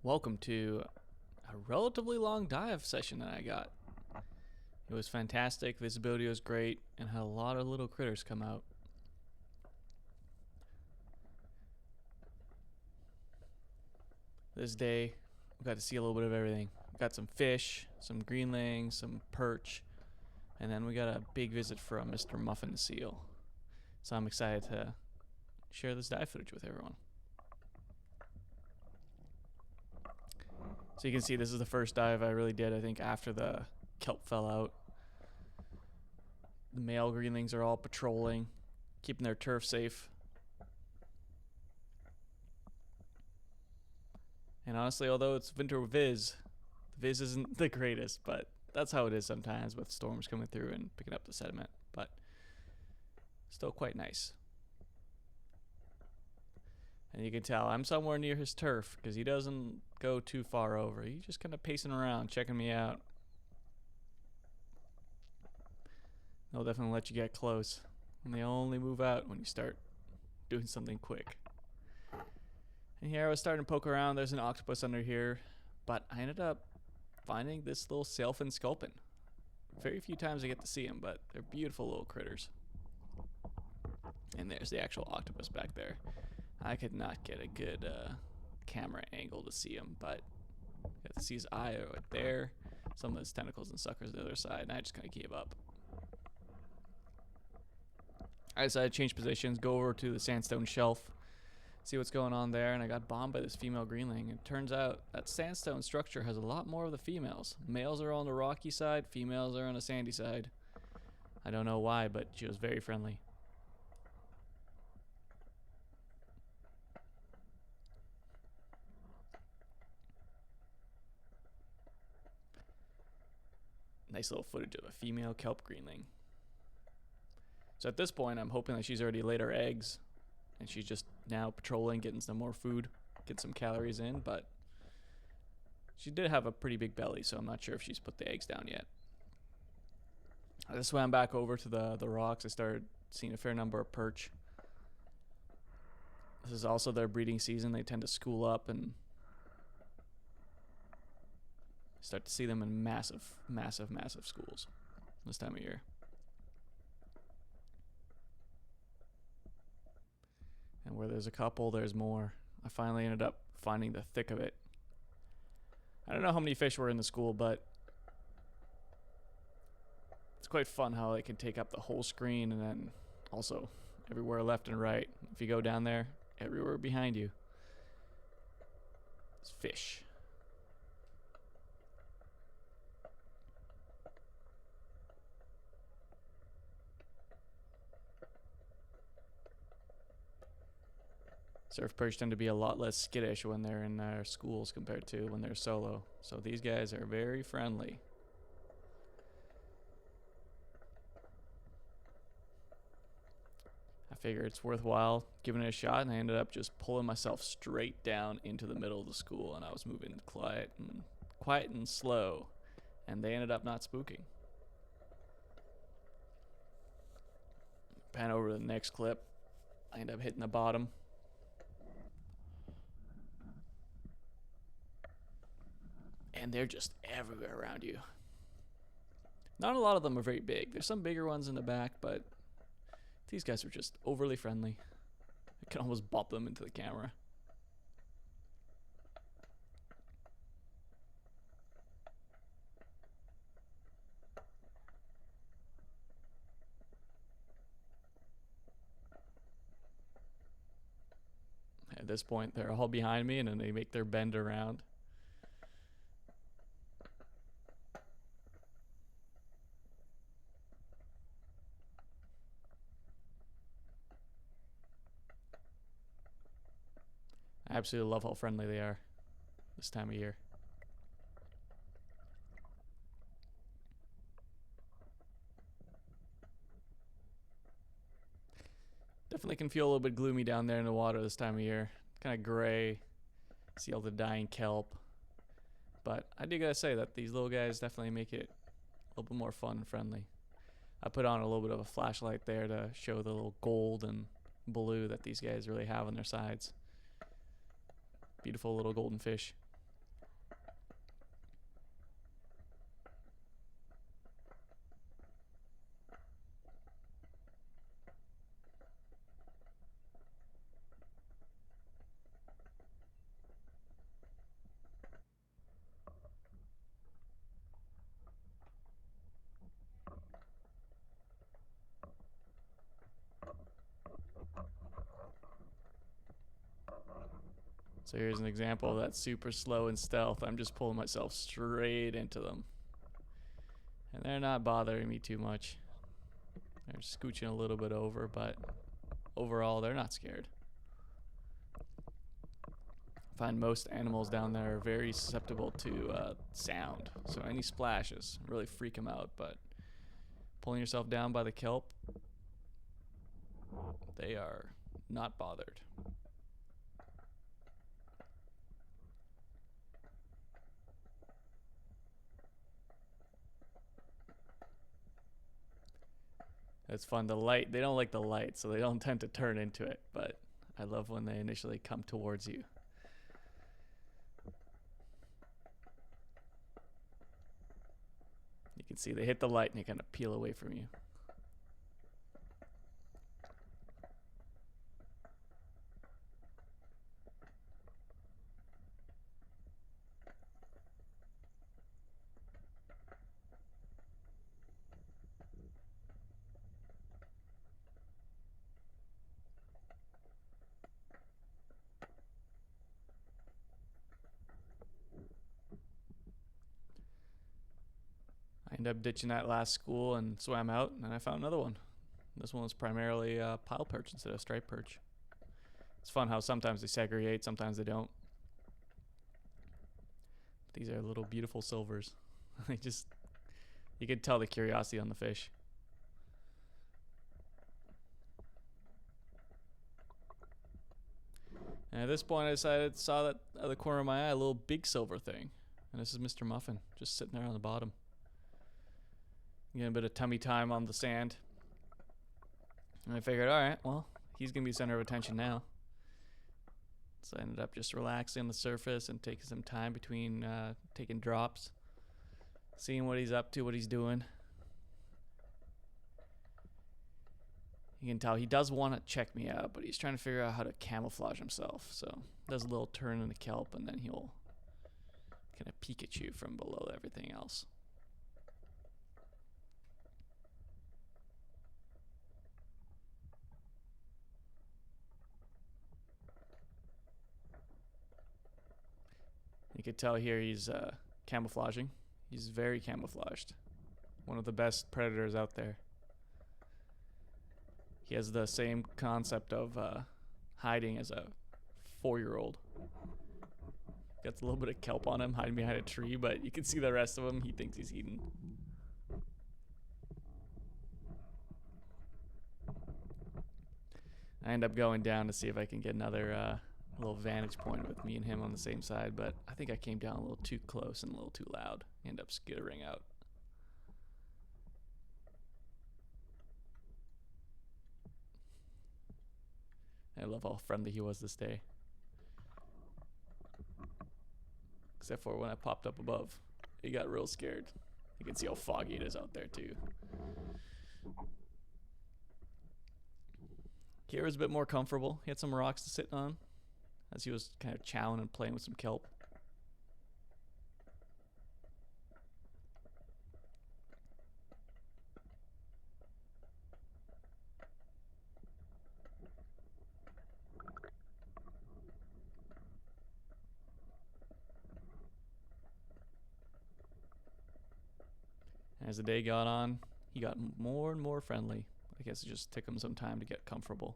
Welcome to a relatively long dive session that I got. It was fantastic, visibility was great, and had a lot of little critters come out. This day, we got to see a little bit of everything. We got some fish, some greenlings, some perch, and then we got a big visit from Mr. Muffin the seal. So I'm excited to share this dive footage with everyone. So you can see this is the first dive I really did, I think, after the kelp fell out. The male greenlings are all patrolling, keeping their turf safe. And honestly, although it's winter viz, the viz isn't the greatest, but that's how it is sometimes with storms coming through and picking up the sediment. But still quite nice. And you can tell I'm somewhere near his turf because he doesn't go too far over. He's just kind of pacing around, checking me out. They'll definitely let you get close. And they only move out when you start doing something quick. And here I was starting to poke around. There's an octopus under here. But I ended up finding this little sailfin sculpin. Very few times I get to see them, but they're beautiful little critters. And there's the actual octopus back there. I could not get a good camera angle to see him, but you got to see his eye right there, some of his tentacles and suckers on the other side, and I just kind of gave up. I decided to change positions, go over to the sandstone shelf, see what's going on there, and I got bombed by this female greenling. It turns out that sandstone structure has a lot more of the females. Males are on the rocky side, females are on the sandy side. I don't know why, but she was very friendly. Nice little footage of a female kelp greenling. So at this point, I'm hoping that she's already laid her eggs, and she's just now patrolling, getting some more food, get some calories in, but she did have a pretty big belly, so I'm not sure if she's put the eggs down yet. I just swam back over to the rocks. I started seeing a fair number of perch. This is also their breeding season. They tend to school up and start to see them in massive schools this time of year. And where there's a couple, there's more. I finally ended up finding the thick of it. I don't know how many fish were in the school, but it's quite fun how they can take up the whole screen and then also everywhere left and right. If you go down there, everywhere behind you is fish. Surf perch tend to be a lot less skittish when they're in their schools compared to when they're solo. So these guys are very friendly. I figure it's worthwhile giving it a shot, and I ended up just pulling myself straight down into the middle of the school, and I was moving quiet and slow, and they ended up not spooking. Pan over to the next clip. I end up hitting the bottom. And they're just everywhere around you. Not a lot of them are very big. There's some bigger ones in the back, but these guys are just overly friendly. I can almost bop them into the camera. At this point, they're all behind me, and then they make their bend around. I absolutely love how friendly they are this time of year. Definitely can feel a little bit gloomy down there in the water this time of year. Kind of gray. See all the dying kelp. But I do gotta say that these little guys definitely make it a little bit more fun and friendly. I put on a little bit of a flashlight there to show the little gold and blue that these guys really have on their sides. Beautiful little golden fish. So here's an example of that super slow and stealth. I'm just pulling myself straight into them. And they're not bothering me too much. They're scooching a little bit over, but overall they're not scared. I find most animals down there are very susceptible to sound. So any splashes really freak them out, but pulling yourself down by the kelp, they are not bothered. It's fun. The light, they don't like the light, so they don't tend to turn into it, but I love when they initially come towards you. You can see they hit the light and they kind of peel away from you. I ended up ditching that last school and swam out, and then I found another one. This one was primarily pile perch instead of striped perch. It's fun how sometimes they segregate, sometimes they don't. These are little beautiful silvers. They just, you can tell the curiosity on the fish. And at this point, I decided, saw that out of the corner of my eye, a little big silver thing. And this is Mr. Muffin, just sitting there on the bottom. Getting a bit of tummy time on the sand. And I figured, alright, well, he's going to be the center of attention now. So I ended up just relaxing on the surface and taking some time between taking drops. Seeing what he's up to, what he's doing. You can tell he does want to check me out, but he's trying to figure out how to camouflage himself. So does a little turn in the kelp, and then he'll kind of peek at you from below everything else. You could tell here he's camouflaging. He's very camouflaged. One of the best predators out there. He has the same concept of hiding as a 4-year-old. Got a little bit of kelp on him, hiding behind a tree, but you can see the rest of him. He thinks he's eaten. I end up going down to see if I can get another little vantage point with me and him on the same side, but I think I came down a little too close and a little too loud. End up skittering out. I love how friendly he was this day. Except for when I popped up above. He got real scared. You can see how foggy it is out there too. Here was a bit more comfortable. He had some rocks to sit on as he was kind of chowing and playing with some kelp. As the day got on, he got more and more friendly. I guess it just took him some time to get comfortable.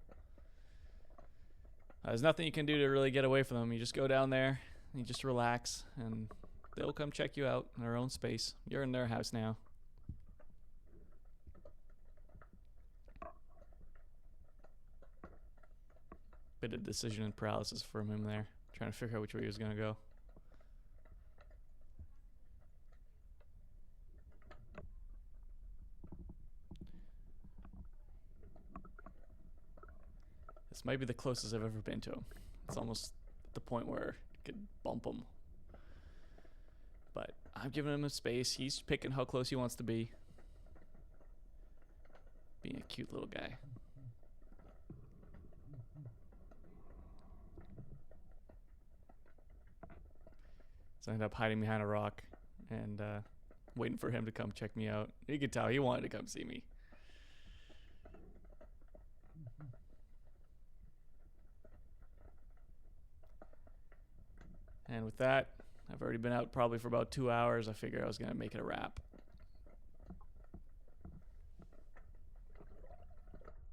There's nothing you can do to really get away from them. You just go down there, and you just relax, and they'll come check you out in their own space. You're in their house now. Bit of decision paralysis from him there, trying to figure out which way he was going to go. This might be the closest I've ever been to him. It's almost at the point where you could bump him. But I'm giving him a space. He's picking how close he wants to be. Being a cute little guy. So I ended up hiding behind a rock and waiting for him to come check me out. You could tell he wanted to come see me. And with that, I've already been out probably for about 2 hours. I figured I was going to make it a wrap.